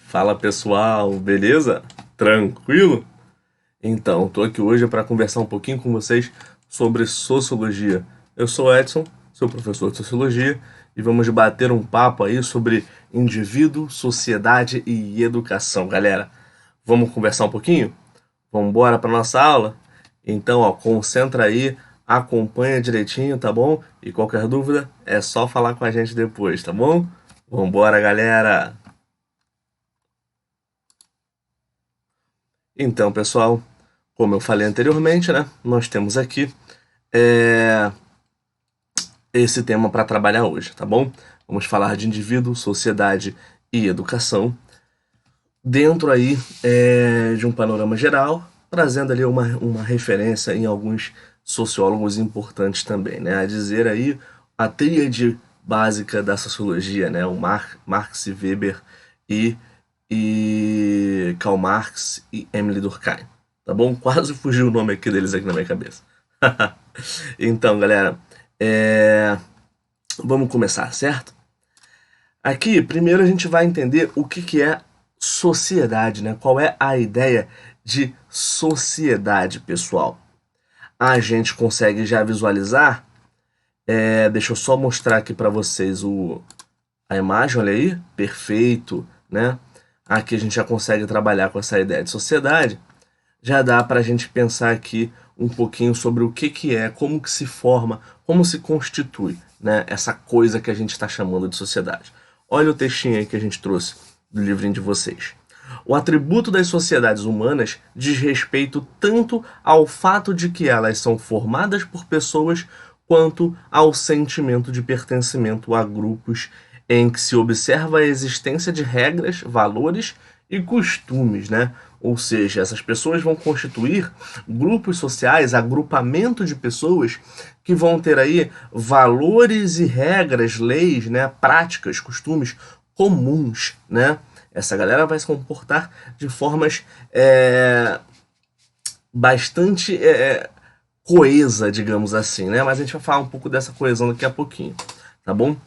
Fala pessoal, beleza? Tranquilo? Então, tô aqui hoje para conversar um pouquinho com vocês sobre sociologia. Eu sou o Edson, sou professor de sociologia e vamos bater um papo aí sobre indivíduo, sociedade e educação, galera. Vamos conversar um pouquinho? Vamos embora para nossa aula? Então, ó, concentra aí, acompanha direitinho, tá bom? E qualquer dúvida é só falar com a gente depois, tá bom? Vambora, galera! Então, pessoal, como eu falei anteriormente, né, nós temos aqui é, esse tema para trabalhar hoje, tá bom? Vamos falar de indivíduo, sociedade e educação dentro aí de um panorama geral, trazendo ali uma referência em alguns sociólogos importantes também, né? A dizer aí a tríade básica da sociologia, né? O Marx, Weber e, e Karl Marx e Emile Durkheim, tá bom? Quase fugiu o nome aqui deles aqui na minha cabeça. Então, galera, vamos começar, certo? Aqui, primeiro a gente vai entender o que é sociedade, né? Qual é a ideia de sociedade, pessoal? A gente consegue já visualizar? Deixa eu só mostrar aqui para vocês a imagem, olha aí, perfeito, né? Aqui a gente já consegue trabalhar com essa ideia de sociedade. Já dá para a gente pensar aqui um pouquinho sobre o que é, como que se forma, como se constitui, né, essa coisa que a gente está chamando de sociedade. Olha o textinho aí que a gente trouxe do livrinho de vocês. O atributo das sociedades humanas diz respeito tanto ao fato de que elas são formadas por pessoas quanto ao sentimento de pertencimento a grupos em que se observa a existência de regras, valores e costumes, né? Ou seja, essas pessoas vão constituir grupos sociais, agrupamento de pessoas que vão ter aí valores e regras, leis, né, práticas, costumes comuns, né? Essa galera vai se comportar de formas bastante coesa, digamos assim, né? Mas a gente vai falar um pouco dessa coesão daqui a pouquinho, tá bom?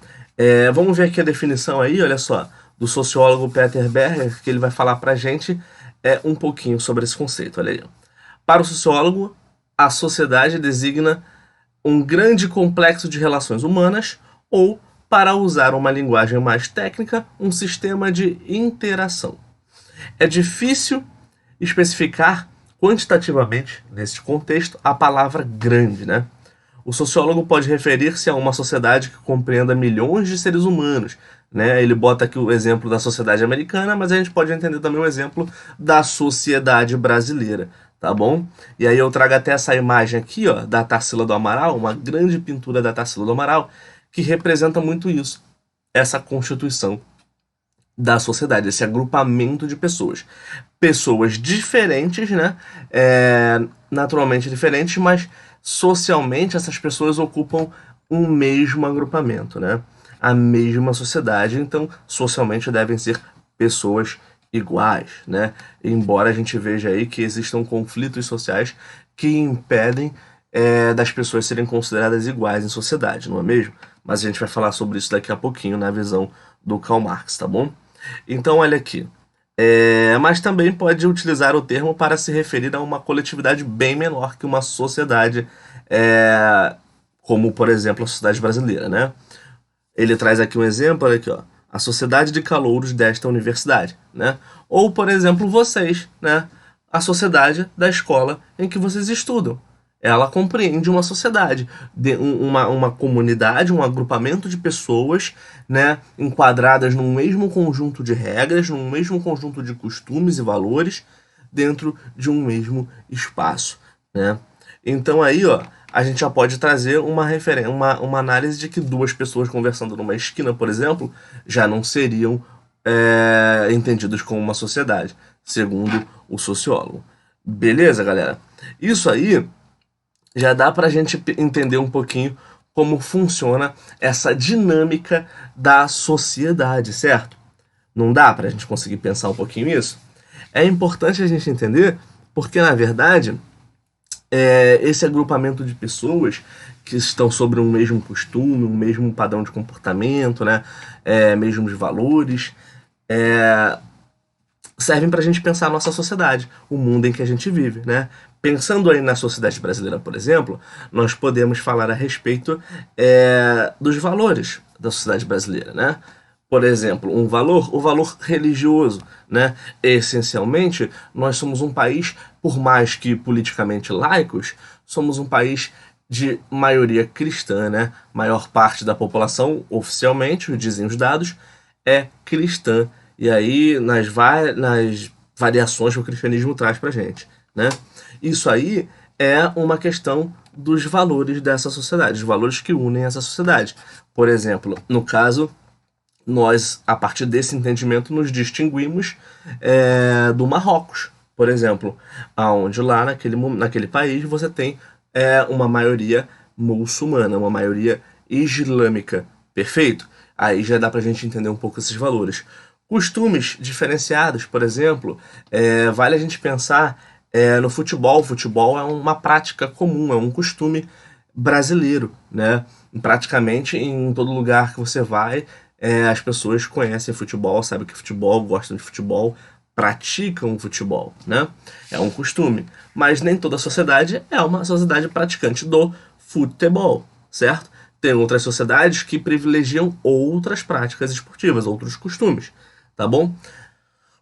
Vamos ver aqui a definição aí, olha só, do sociólogo Peter Berger, que ele vai falar pra gente um pouquinho sobre esse conceito, olha aí. Para o sociólogo, a sociedade designa um grande complexo de relações humanas ou, para usar uma linguagem mais técnica, um sistema de interação. É difícil especificar quantitativamente, neste contexto, a palavra grande, né? O sociólogo pode referir-se a uma sociedade que compreenda milhões de seres humanos, né? Ele bota aqui o exemplo da sociedade americana, mas a gente pode entender também o exemplo da sociedade brasileira, tá bom? E aí eu trago até essa imagem aqui, ó, da Tarsila do Amaral, uma grande pintura da Tarsila do Amaral, que representa muito isso, essa constituição da sociedade, esse agrupamento de pessoas. Pessoas diferentes, né? Naturalmente diferentes, mas socialmente essas pessoas ocupam um mesmo agrupamento, né? A mesma sociedade, então socialmente devem ser pessoas iguais, né? Embora a gente veja aí que existam conflitos sociais que impedem das pessoas serem consideradas iguais em sociedade, não é mesmo? Mas a gente vai falar sobre isso daqui a pouquinho na visão do Karl Marx, tá bom? Então, olha aqui. Mas também pode utilizar o termo para se referir a uma coletividade bem menor que uma sociedade, como, por exemplo, a sociedade brasileira, né? Ele traz aqui um exemplo, olha aqui, ó, a sociedade de calouros desta universidade, né? Ou, por exemplo, vocês, né? A sociedade da escola em que vocês estudam. Ela compreende uma sociedade, uma comunidade, um agrupamento de pessoas, né, enquadradas num mesmo conjunto de regras, num mesmo conjunto de costumes e valores, dentro de um mesmo espaço, né? Então aí, ó, a gente já pode trazer uma análise de que duas pessoas conversando numa esquina, por exemplo, já não seriam entendidos como uma sociedade, segundo o sociólogo. Beleza, galera? Isso aí já dá para a gente entender um pouquinho como funciona essa dinâmica da sociedade, certo? Não dá para a gente conseguir pensar um pouquinho isso? É importante a gente entender porque, na verdade, esse agrupamento de pessoas que estão sobre um mesmo costume, um mesmo padrão de comportamento, né? Mesmos valores, servem para a gente pensar a nossa sociedade, o mundo em que a gente vive, né? Pensando aí na sociedade brasileira, por exemplo, nós podemos falar a respeito dos valores da sociedade brasileira, né? Por exemplo, o valor religioso, né? Essencialmente, nós somos um país, por mais que politicamente laicos, somos um país de maioria cristã, né? Maior parte da população, oficialmente, dizem os dados, é cristã. E aí, nas variações que o cristianismo traz pra gente, né? Isso aí é uma questão dos valores dessa sociedade, os valores que unem essa sociedade. Por exemplo, no caso, nós, a partir desse entendimento, nos distinguimos do Marrocos, por exemplo, aonde lá naquele país você tem uma maioria muçulmana, uma maioria islâmica, perfeito? Aí já dá pra gente entender um pouco esses valores. Costumes diferenciados, por exemplo, vale a gente pensar no futebol. O futebol é uma prática comum, é um costume brasileiro, né? Praticamente em todo lugar que você vai, as pessoas conhecem futebol, sabem que futebol, gostam de futebol, praticam futebol, né? É um costume. Mas nem toda a sociedade é uma sociedade praticante do futebol, certo? Tem outras sociedades que privilegiam outras práticas esportivas, outros costumes, tá bom?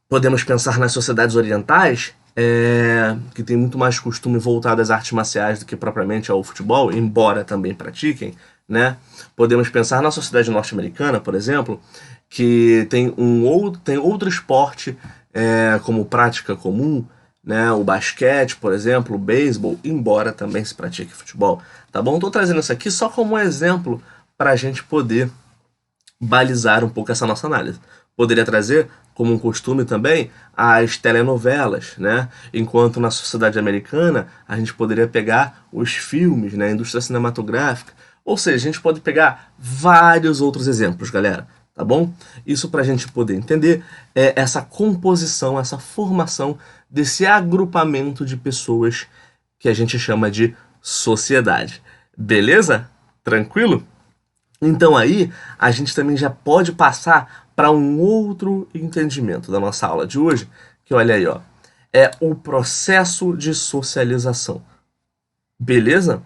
Podemos pensar nas sociedades orientais, que tem muito mais costume voltado às artes marciais do que propriamente ao futebol, embora também pratiquem, né? Podemos pensar na sociedade norte-americana, por exemplo, que tem outro esporte como prática comum, né? O basquete, por exemplo, o beisebol, embora também se pratique futebol, tá bom? Estou trazendo isso aqui só como um exemplo para a gente poder balizar um pouco essa nossa análise. Poderia trazer, como um costume também, as telenovelas, né? Enquanto na sociedade americana a gente poderia pegar os filmes, né? A indústria cinematográfica. Ou seja, a gente pode pegar vários outros exemplos, galera, tá bom? Isso para a gente poder entender essa composição, essa formação desse agrupamento de pessoas que a gente chama de sociedade. Beleza? Tranquilo? Então aí a gente também já pode passar para um outro entendimento da nossa aula de hoje, que olha aí, ó, é o processo de socialização. Beleza?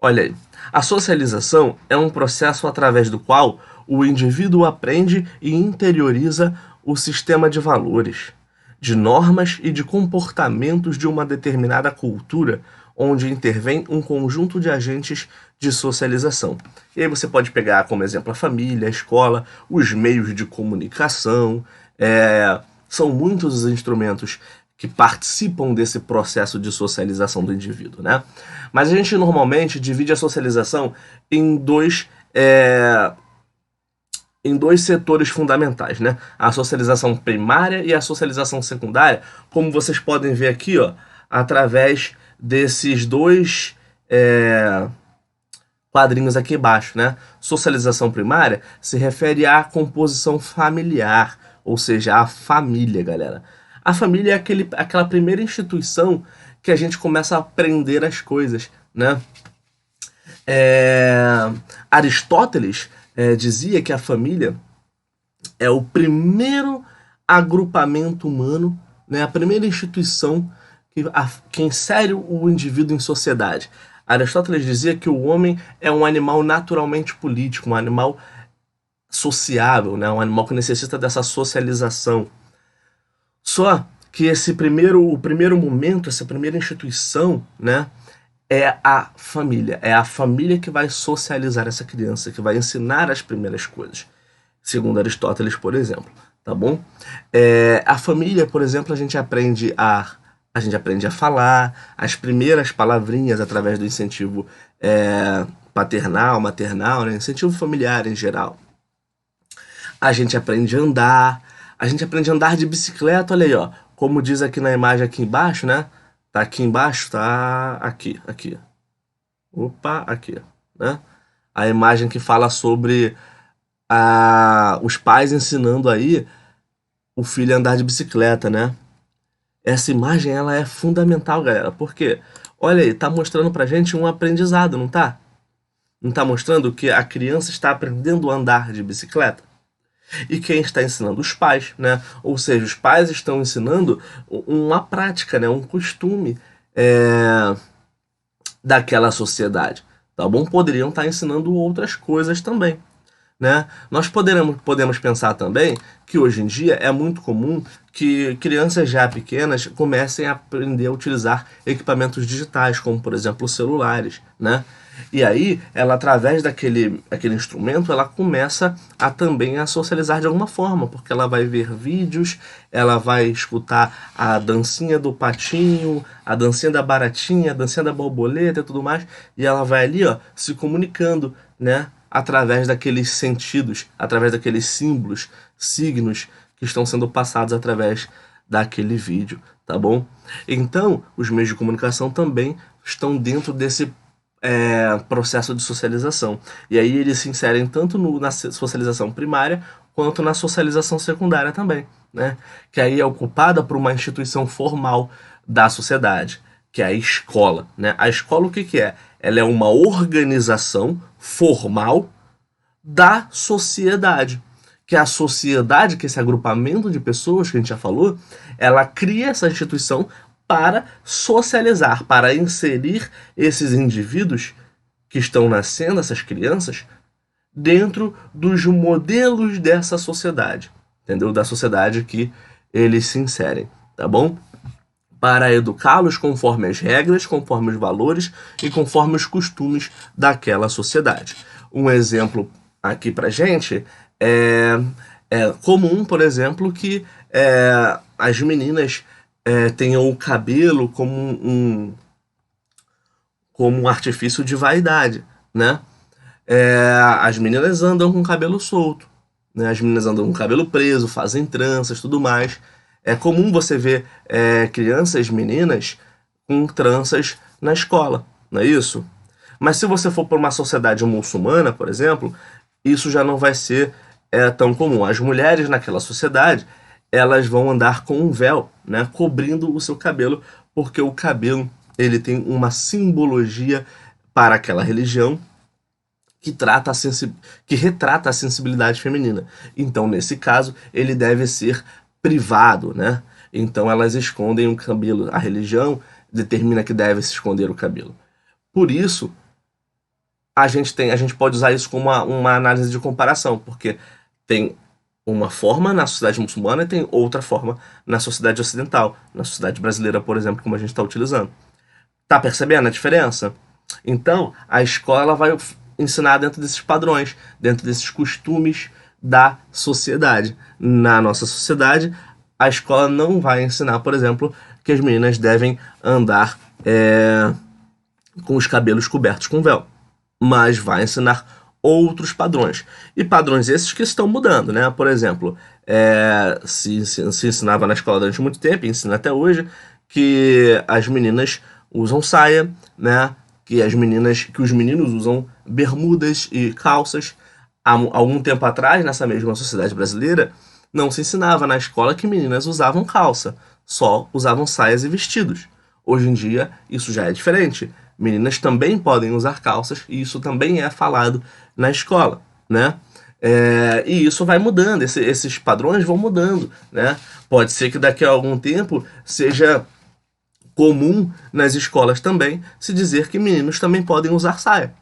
Olha aí. A socialização é um processo através do qual o indivíduo aprende e interioriza o sistema de valores, de normas e de comportamentos de uma determinada cultura, onde intervém um conjunto de agentes de socialização. E aí você pode pegar como exemplo a família, a escola, os meios de comunicação. São muitos os instrumentos que participam desse processo de socialização do indivíduo, né? Mas a gente normalmente divide a socialização em dois setores fundamentais, né? A socialização primária e a socialização secundária, como vocês podem ver aqui, ó, através desses dois quadrinhos aqui embaixo, né? Socialização primária se refere à composição familiar, ou seja, à família, galera. A família é aquela primeira instituição que a gente começa a aprender as coisas, né? Aristóteles dizia que a família é o primeiro agrupamento humano, né? A primeira instituição que insere o indivíduo em sociedade. Aristóteles dizia que o homem é um animal naturalmente político, um animal sociável, né? Um animal que necessita dessa socialização. Só que o primeiro momento, essa primeira instituição, né, é a família. É a família que vai socializar essa criança, que vai ensinar as primeiras coisas. Segundo Aristóteles, por exemplo, tá bom? A família, por exemplo, a gente aprende a falar as primeiras palavrinhas através do incentivo paternal, maternal, né? Incentivo familiar em geral. A gente aprende a andar. A gente aprende a andar de bicicleta, olha aí, ó. Como diz aqui na imagem aqui embaixo, né? Tá aqui embaixo, tá aqui. Opa, aqui, né? A imagem que fala sobre os pais ensinando aí o filho a andar de bicicleta, né? Essa imagem, ela é fundamental, galera. Porque, olha aí, tá mostrando pra gente um aprendizado, não tá? Não tá mostrando que a criança está aprendendo a andar de bicicleta? E quem está ensinando? Os pais, né? Ou seja, os pais estão ensinando uma prática, né? Um costume daquela sociedade, tá bom? Poderiam estar ensinando outras coisas também, né? Nós podemos pensar também que hoje em dia é muito comum que crianças já pequenas comecem a aprender a utilizar equipamentos digitais, como por exemplo celulares, né? E aí, ela através aquele instrumento, ela começa a também a socializar de alguma forma, porque ela vai ver vídeos, ela vai escutar a dancinha do patinho, a dancinha da baratinha, a dancinha da borboleta e tudo mais, e ela vai ali, ó, se comunicando, né? Através daqueles sentidos, através daqueles símbolos, signos que estão sendo passados através daquele vídeo, tá bom? Então, os meios de comunicação também estão dentro desse processo de socialização. E aí eles se inserem tanto na socialização primária quanto na socialização secundária também, né? Que aí é ocupada por uma instituição formal da sociedade, que é a escola, né? A escola o que que é? Ela é uma organização formal da sociedade. Que a sociedade, que é esse agrupamento de pessoas que a gente já falou, ela cria essa instituição para socializar, para inserir esses indivíduos que estão nascendo, essas crianças, dentro dos modelos dessa sociedade, entendeu? Da sociedade que eles se inserem, tá bom? Para educá-los conforme as regras, conforme os valores e conforme os costumes daquela sociedade. Um exemplo aqui pra gente é comum, por exemplo, que as meninas tenham o cabelo como um artifício de vaidade, né? As meninas andam com o cabelo solto, né? As meninas andam com o cabelo preso, fazem tranças, tudo mais. É comum você ver crianças, meninas, com tranças na escola, não é isso? Mas se você for para uma sociedade muçulmana, por exemplo, isso já não vai ser tão comum. As mulheres naquela sociedade, elas vão andar com um véu, né, cobrindo o seu cabelo, porque o cabelo ele tem uma simbologia para aquela religião que retrata a sensibilidade feminina. Então, nesse caso, ele deve ser privado, né? Então, elas escondem o cabelo. A religião determina que deve se esconder o cabelo. Por isso, a gente pode usar isso como uma análise de comparação, porque tem uma forma na sociedade muçulmana e tem outra forma na sociedade ocidental, na sociedade brasileira, por exemplo, como a gente está utilizando. Tá percebendo a diferença? Então, a escola ela vai ensinar dentro desses padrões, dentro desses costumes da sociedade. Na nossa sociedade, a escola não vai ensinar, por exemplo, que as meninas devem andar com os cabelos cobertos com véu, mas vai ensinar outros padrões. E padrões esses que estão mudando, né? Por exemplo, se ensinava na escola durante muito tempo, e ensina até hoje, que as meninas usam saia, né? Que os meninos usam bermudas e calças. Há algum tempo atrás, nessa mesma sociedade brasileira, não se ensinava na escola que meninas usavam calça, só usavam saias e vestidos. Hoje em dia, isso já é diferente. Meninas também podem usar calças e isso também é falado na escola, né? E isso vai mudando, esses padrões vão mudando, né? Pode ser que daqui a algum tempo seja comum nas escolas também se dizer que meninos também podem usar saia.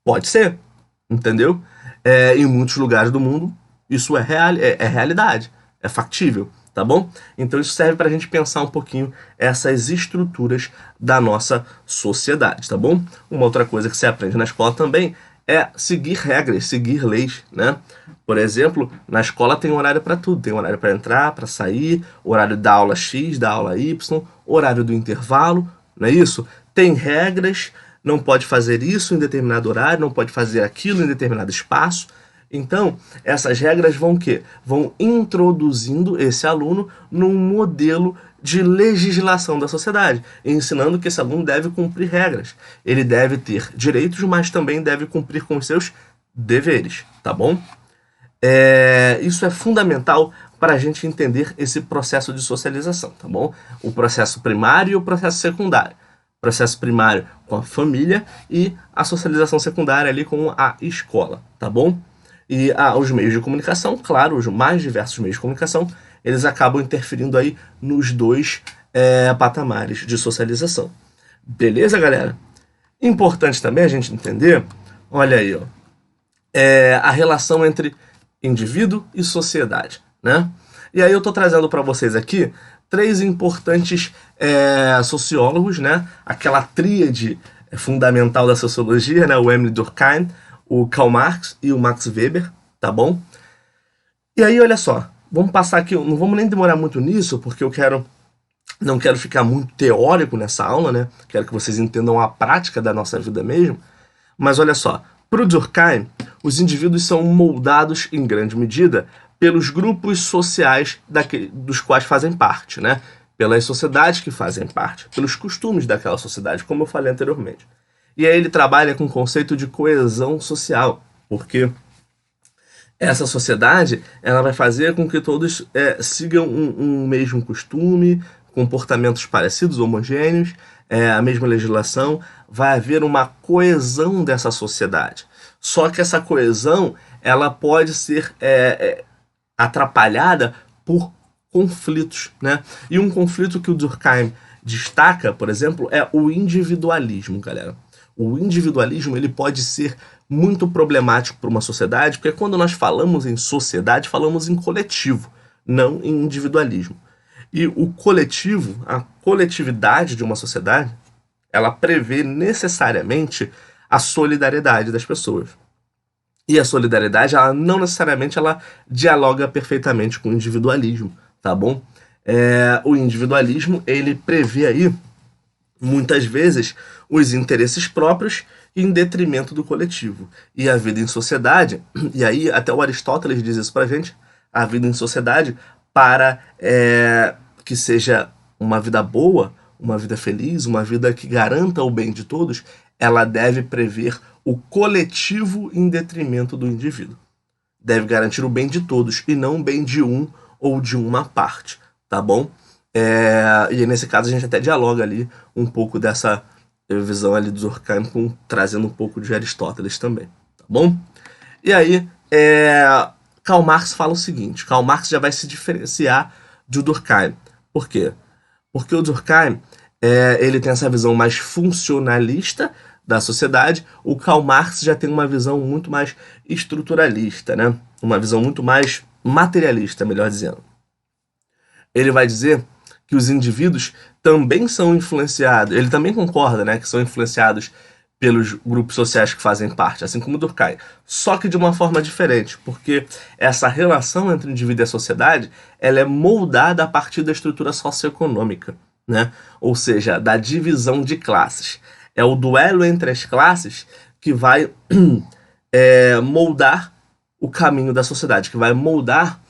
Pode ser, entendeu? Em muitos lugares do mundo isso é realidade, é factível, tá bom? Então isso serve para a gente pensar um pouquinho essas estruturas da nossa sociedade, tá bom? Uma outra coisa que você aprende na escola também é seguir regras, seguir leis, né? Por exemplo, na escola tem horário para tudo, tem horário para entrar, para sair, horário da aula X, da aula Y, horário do intervalo, não é isso? Tem regras, não pode fazer isso em determinado horário, não pode fazer aquilo em determinado espaço. Então, essas regras vão o quê? Vão introduzindo esse aluno num modelo de legislação da sociedade, ensinando que esse aluno deve cumprir regras. Ele deve ter direitos, mas também deve cumprir com os seus deveres, tá bom? Isso é fundamental para a gente entender esse processo de socialização, tá bom? O processo primário e o processo secundário. Processo primário com a família e a socialização secundária ali com a escola, tá bom? E os meios de comunicação, claro, os mais diversos meios de comunicação, eles acabam interferindo aí nos dois patamares de socialização. Beleza, galera? Importante também a gente entender, olha aí, ó, a relação entre indivíduo e sociedade, né? E aí eu tô trazendo para vocês aqui três importantes sociólogos, né? Aquela tríade fundamental da sociologia, né? O Emile Durkheim, o Karl Marx e o Max Weber, tá bom? E aí, olha só, vamos passar aqui, não vamos nem demorar muito nisso, porque não quero ficar muito teórico nessa aula, né? Quero que vocês entendam a prática da nossa vida mesmo. Mas olha só, para o Durkheim, os indivíduos são moldados em grande medida pelos grupos sociais dos quais fazem parte, né? Pelas sociedades que fazem parte, pelos costumes daquela sociedade, como eu falei anteriormente. E aí ele trabalha com o conceito de coesão social, porque essa sociedade ela vai fazer com que todos sigam um mesmo costume, comportamentos parecidos, homogêneos, a mesma legislação, vai haver uma coesão dessa sociedade. Só que essa coesão ela pode ser atrapalhada por conflitos, né? E um conflito que o Durkheim destaca, por exemplo, é o individualismo, galera. O individualismo ele pode ser muito problemático para uma sociedade, porque quando nós falamos em sociedade, falamos em coletivo, não em individualismo. E o coletivo, a coletividade de uma sociedade, ela prevê necessariamente a solidariedade das pessoas. E a solidariedade, ela não necessariamente ela dialoga perfeitamente com o individualismo, tá bom? O individualismo, ele prevê aí, muitas vezes, os interesses próprios em detrimento do coletivo. E a vida em sociedade, e aí até o Aristóteles diz isso pra gente, a vida em sociedade, para que seja uma vida boa, uma vida feliz, uma vida que garanta o bem de todos, ela deve prever o coletivo em detrimento do indivíduo. Deve garantir o bem de todos e não o bem de um ou de uma parte, tá bom? E nesse caso a gente até dialoga ali um pouco dessa visão ali do Durkheim, trazendo um pouco de Aristóteles também, tá bom? E aí, Karl Marx fala o seguinte, Karl Marx já vai se diferenciar do Durkheim. Por quê? Porque o Durkheim, ele tem essa visão mais funcionalista da sociedade, o Karl Marx já tem uma visão muito mais estruturalista, né? Uma visão muito mais materialista, melhor dizendo. Ele vai dizer que os indivíduos também são influenciados, ele também concorda, né, que são influenciados pelos grupos sociais que fazem parte, assim como o Durkheim, só que de uma forma diferente, porque essa relação entre o indivíduo e a sociedade, ela é moldada a partir da estrutura socioeconômica, né? Ou seja, da divisão de classes. É o duelo entre as classes que vai moldar o caminho da sociedade, que vai moldar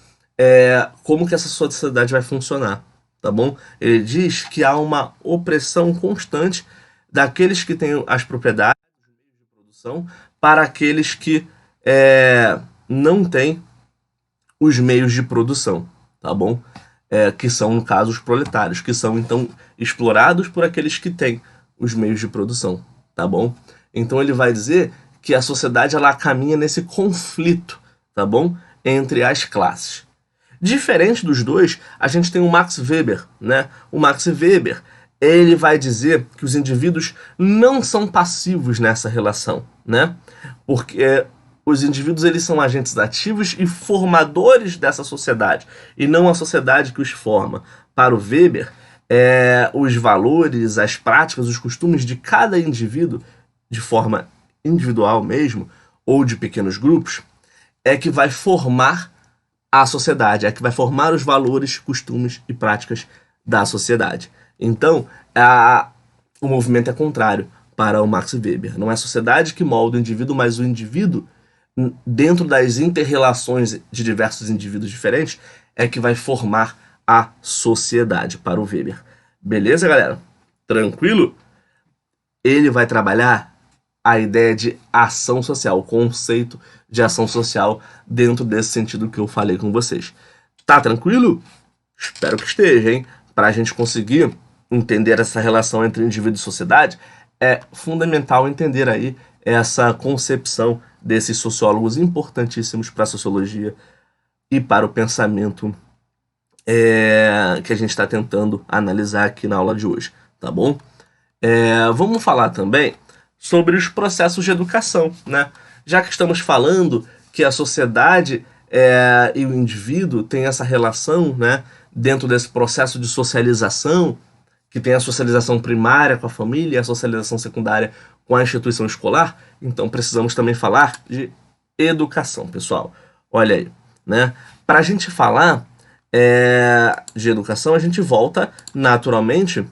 como que essa sociedade vai funcionar, tá bom? Ele diz que há uma opressão constante daqueles que têm as propriedades de produção para aqueles que não têm os meios de produção, tá bom? Que são, no caso, os proletários, que são, então, explorados por aqueles que têm os meios de produção, tá bom? Então ele vai dizer que a sociedade ela caminha nesse conflito, tá bom? Entre as classes. Diferente dos dois, a gente tem o Max Weber, né? O Max Weber, ele vai dizer que os indivíduos não são passivos nessa relação, né? Porque os indivíduos eles são agentes ativos e formadores dessa sociedade, e não a sociedade que os forma. Para o Weber, os valores, as práticas, os costumes de cada indivíduo, de forma individual mesmo, ou de pequenos grupos, é que vai formar a sociedade, é que vai formar os valores, costumes e práticas da sociedade. Então, o movimento é contrário para o Max Weber. Não é a sociedade que molda o indivíduo, mas o indivíduo, dentro das inter-relações de diversos indivíduos diferentes, é que vai formar a sociedade para o Weber. Beleza, galera? Tranquilo? Ele vai trabalhar a ideia de ação social, o conceito de ação social dentro desse sentido que eu falei com vocês. Tá tranquilo? Espero que esteja, hein? Para a gente conseguir entender essa relação entre indivíduo e sociedade, é fundamental entender aí essa concepção desses sociólogos importantíssimos para a sociologia e para o pensamento que a gente está tentando analisar aqui na aula de hoje, tá bom? Vamos falar também sobre os processos de educação, né? Já que estamos falando que a sociedade e o indivíduo têm essa relação, né, dentro desse processo de socialização, que tem a socialização primária com a família e a socialização secundária com a instituição escolar, então precisamos também falar de educação, pessoal. Olha aí, né? Para a gente falar de educação, a gente volta naturalmente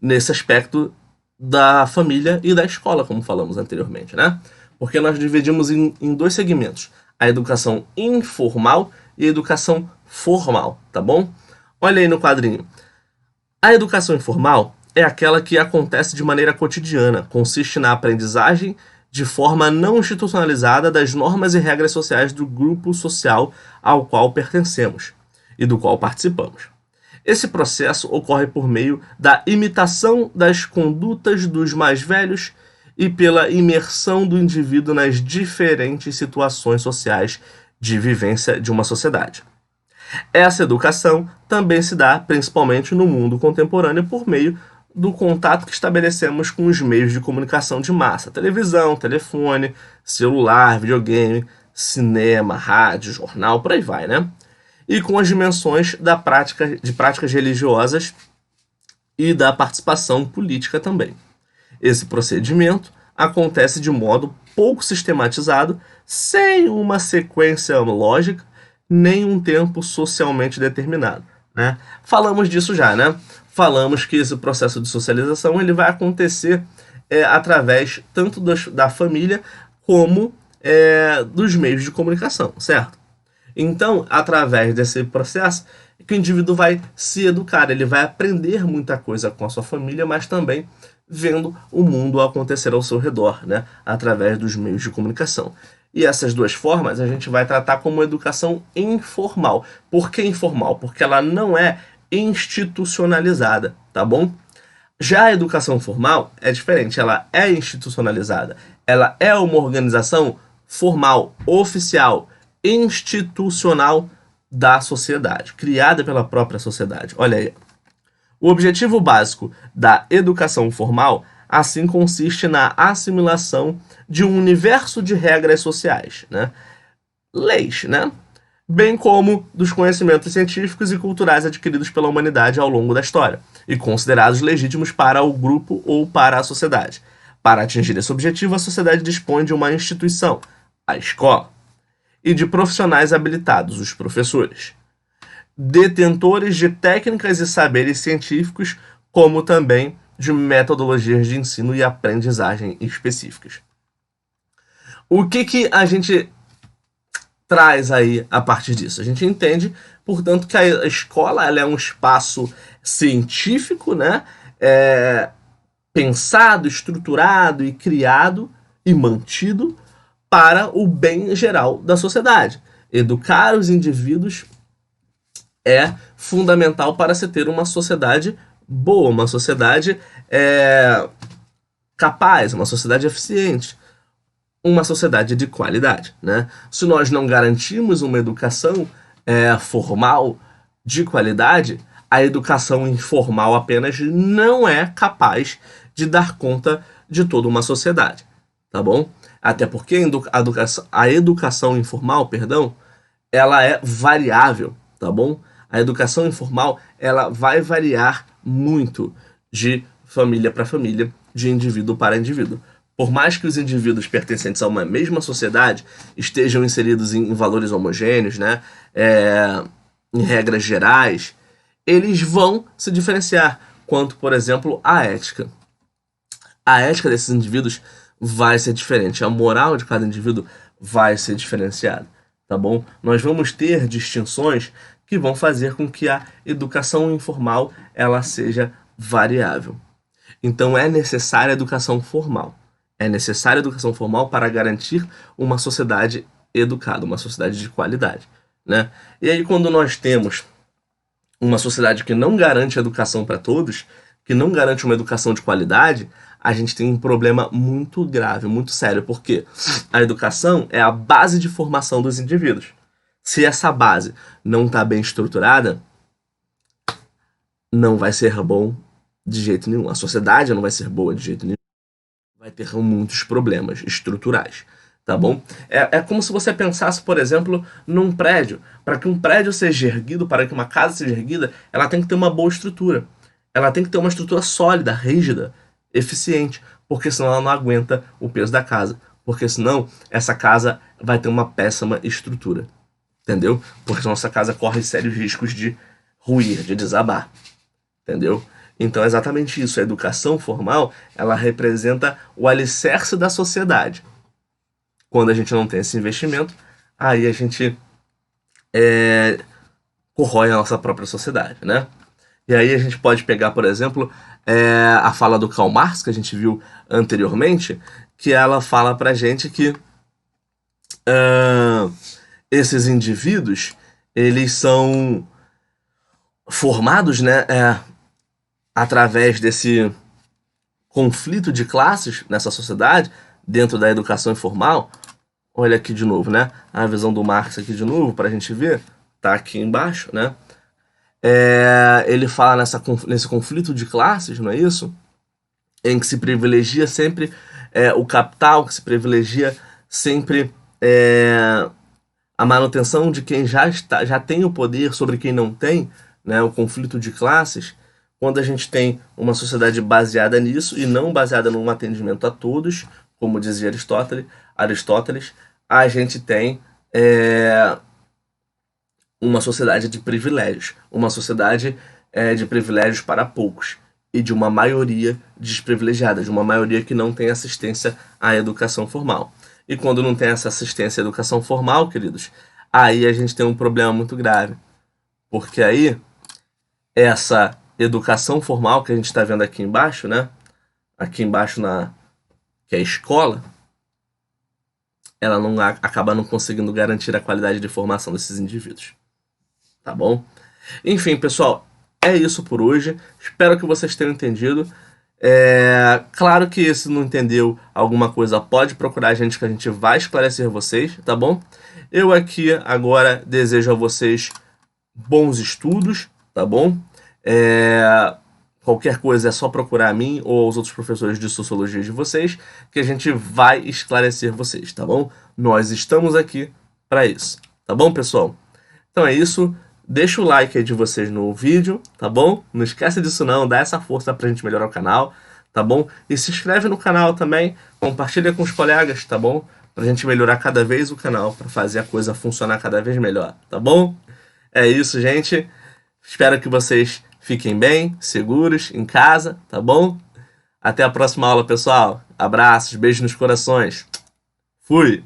nesse aspecto da família e da escola, como falamos anteriormente, né? Porque nós dividimos em dois segmentos, a educação informal e a educação formal, tá bom? Olha aí no quadrinho. A educação informal é aquela que acontece de maneira cotidiana, consiste na aprendizagem de forma não institucionalizada das normas e regras sociais do grupo social ao qual pertencemos e do qual participamos. Esse processo ocorre por meio da imitação das condutas dos mais velhos e pela imersão do indivíduo nas diferentes situações sociais de vivência de uma sociedade. Essa educação também se dá principalmente no mundo contemporâneo por meio do contato que estabelecemos com os meios de comunicação de massa, televisão, telefone, celular, videogame, cinema, rádio, jornal, por aí vai, né? E com as dimensões de práticas religiosas e da participação política também. Esse procedimento acontece de modo pouco sistematizado, sem uma sequência lógica, nem um tempo socialmente determinado, né? Falamos disso já, né? Falamos que esse processo de socialização ele vai acontecer através tanto da família como dos meios de comunicação, certo? Então, através desse processo, que o indivíduo vai se educar, ele vai aprender muita coisa com a sua família, mas também vendo o mundo acontecer ao seu redor, né? Através dos meios de comunicação. E essas duas formas a gente vai tratar como educação informal. Por que informal? Porque ela não é institucionalizada, tá bom? Já a educação formal é diferente, ela é institucionalizada. Ela é uma organização formal, oficial, institucional da sociedade, criada pela própria sociedade. Olha aí. O objetivo básico da educação formal, assim, consiste na assimilação de um universo de regras sociais, né? Leis, né? Bem como dos conhecimentos científicos e culturais adquiridos pela humanidade ao longo da história e considerados legítimos para o grupo ou para a sociedade. Para atingir esse objetivo, a sociedade dispõe de uma instituição, a escola, e de profissionais habilitados, os professores, detentores de técnicas e saberes científicos, como também de metodologias de ensino e aprendizagem específicas. O que a gente traz aí a partir disso? A gente entende, portanto, que a escola ela é um espaço científico, né? Pensado, estruturado e criado e mantido para o bem geral da sociedade. Educar os indivíduos é fundamental para se ter uma sociedade boa, uma sociedade capaz, uma sociedade eficiente, uma sociedade de qualidade, né? Se nós não garantimos uma educação formal de qualidade, a educação informal apenas não é capaz de dar conta de toda uma sociedade, tá bom? Até porque a educação informal, perdão, ela é variável, tá bom? A educação informal, ela vai variar muito de família para família, de indivíduo para indivíduo. Por mais que os indivíduos pertencentes a uma mesma sociedade estejam inseridos em valores homogêneos, né? Em regras gerais, eles vão se diferenciar quanto, por exemplo, à ética. A ética desses indivíduos vai ser diferente, a moral de cada indivíduo vai ser diferenciada, tá bom? Nós vamos ter distinções que vão fazer com que a educação informal ela seja variável. Então é necessária a educação formal. É necessária a educação formal para garantir uma sociedade educada, uma sociedade de qualidade, né? E aí quando nós temos uma sociedade que não garante educação para todos, que não garante uma educação de qualidade, a gente tem um problema muito grave, muito sério, porque a educação é a base de formação dos indivíduos. Se essa base não está bem estruturada, não vai ser bom de jeito nenhum. A sociedade não vai ser boa de jeito nenhum. Vai ter muitos problemas estruturais, tá bom? É como se você pensasse, por exemplo, num prédio. Para que um prédio seja erguido, para que uma casa seja erguida, ela tem que ter uma boa estrutura. Ela tem que ter uma estrutura sólida, rígida, eficiente, porque senão ela não aguenta o peso da casa. Porque senão essa casa vai ter uma péssima estrutura, entendeu? Porque nossa casa corre sérios riscos de ruir, de desabar, entendeu? Então é exatamente isso. A educação formal, ela representa o alicerce da sociedade. Quando a gente não tem esse investimento, aí a gente corrói a nossa própria sociedade, né? E aí a gente pode pegar, por exemplo, a fala do Karl Marx, que a gente viu anteriormente, que ela fala pra gente que esses indivíduos, eles são formados, né, através desse conflito de classes nessa sociedade, dentro da educação informal. Olha aqui de novo, né? A visão do Marx aqui de novo, para a gente ver. Tá aqui embaixo, né? Ele fala nesse conflito de classes, não é isso? Em que se privilegia sempre o capital, que se privilegia sempre a manutenção de quem já tem o poder sobre quem não tem, né? O conflito de classes. Quando a gente tem uma sociedade baseada nisso e não baseada num atendimento a todos, como dizia Aristóteles, a gente tem uma sociedade de privilégios, uma sociedade de privilégios para poucos e de uma maioria desprivilegiada, de uma maioria que não tem assistência à educação formal. E quando não tem essa assistência à educação formal, queridos, aí a gente tem um problema muito grave, porque aí essa educação formal que a gente está vendo aqui embaixo, né? Aqui embaixo que é a escola, ela acaba não conseguindo garantir a qualidade de formação desses indivíduos. Tá bom? Enfim, pessoal, é isso por hoje. Espero que vocês tenham entendido. Claro que se não entendeu alguma coisa, pode procurar a gente que a gente vai esclarecer vocês, tá bom? Eu aqui agora desejo a vocês bons estudos, tá bom? Qualquer coisa é só procurar a mim ou os outros professores de sociologia de vocês, que a gente vai esclarecer vocês, tá bom? Nós estamos aqui para isso, tá bom, pessoal? Então é isso. Deixa o like aí de vocês no vídeo, tá bom? Não esquece disso não, dá essa força pra gente melhorar o canal, tá bom? E se inscreve no canal também, compartilha com os colegas, tá bom? Pra gente melhorar cada vez o canal, pra fazer a coisa funcionar cada vez melhor, tá bom? É isso, gente. Espero que vocês fiquem bem, seguros, em casa, tá bom? Até a próxima aula, pessoal. Abraços, beijos nos corações. Fui!